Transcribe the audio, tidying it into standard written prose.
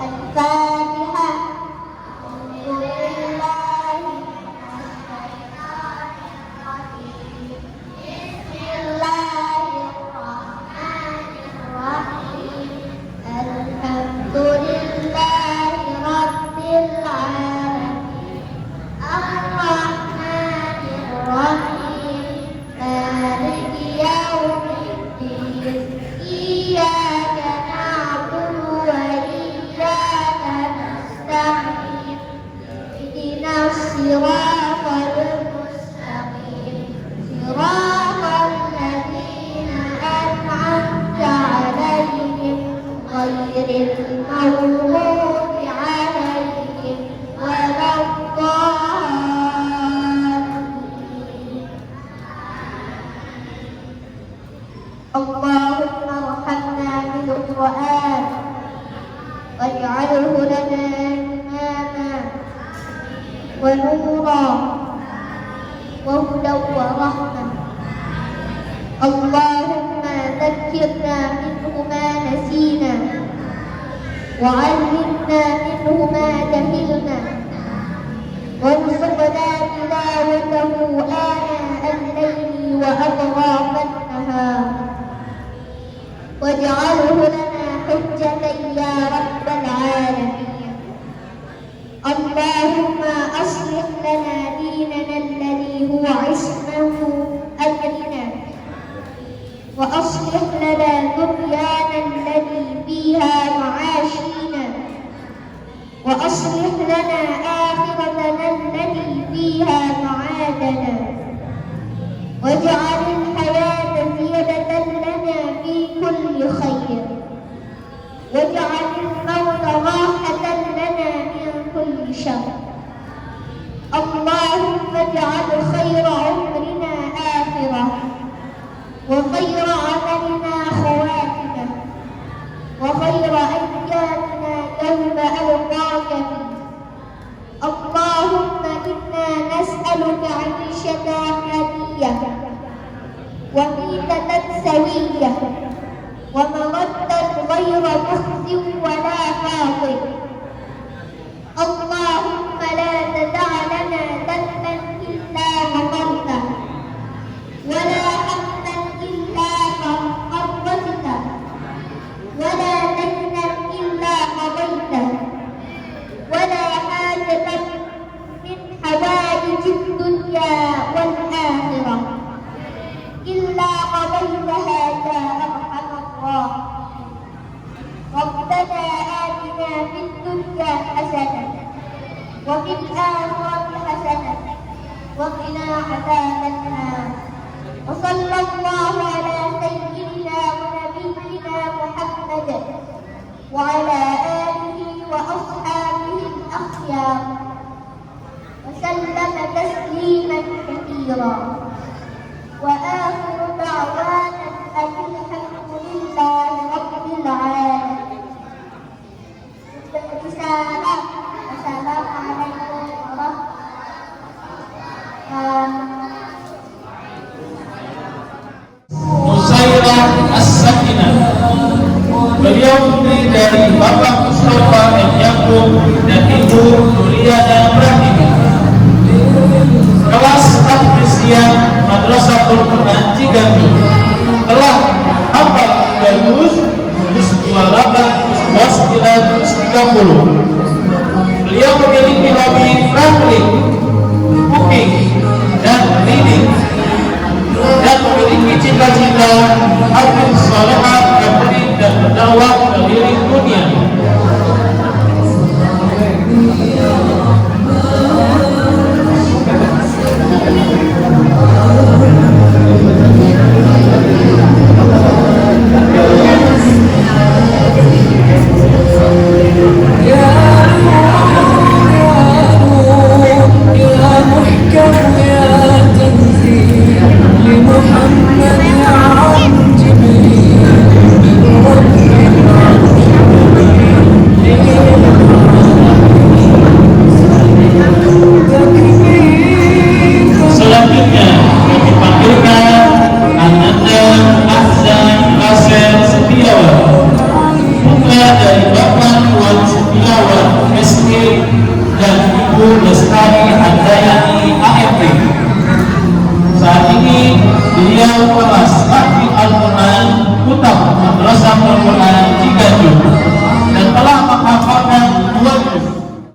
الفاتحة. الحمد لله رب العالمين الرحمن الرحيم مالك يوم الدين إياك نعبد وإياك نستعين اهدنا الصراط المستقيم صراط الذين أنعمت عليهم غير المغضوب عليهم ولا الضالين. اللهم ارحمنا بالقرآن واجعله لنا إماما ونورا وهدى ورحمة. اللهم ذكرنا منه ما نسينا وعلمنا منه ما جهلنا وارزقنا تلاوته آناء الليل وأطراف النهار واجعله لنا حجة يا رب العالمين. اللهم أصلح لنا ديننا الذي هو عصمة أمرنا وأصلح لنا دنيانا الذي فيها معاشنا وأصلح لنا آخرتنا التي فيها معادنا واجعل الحياة زيادة لنا في كل خير واجعل الموت راحة لنا من كل شر. اللهم اجعل خير عمرنا آخرة وخير عملنا خواتمة وخير أيامنا يوم ألقاك فيه. اللهم إنا نسألك عيشة هنية وميتة سوية ومودة غير مخزٍ ولا فاضل. اللهم لا تدع لنا ذنبا إلا غفرته ولا هما إلا فرجته ولا دينا إلا قضيته ولا حاجة من حوائج الدنيا والآخرة إلا قضيتها يا أرحم الراحمين. ربنا آتنا في الدنيا حسنة وفي الآخرة حسنة وقنا عذاب النار. وصلى الله على سيدنا ونبينا محمد وعلى آله وأصحابه الأخيار وسلم تسليما كثيرا. وآخر دعوانا أن الحمد لله رب العالمين. رسالة السلام عليكم ورحمة الله. Nusairah As-Sakinah. Beliau putri dari Bapak Mustafa dan Yakub dan Ibu Nuriana Ibrahim. Kelas Tahfiziah Madrasatul Quran Ciganjur telah hafal 3 juz, juz 28, juz 29, juz 30. Beliau memiliki hobi traveling, cooking, dan reading, dan memiliki cita-cita hafiz shalahat, tahfidz dan berdakwah keliling dunia. dari Bapak Wan SK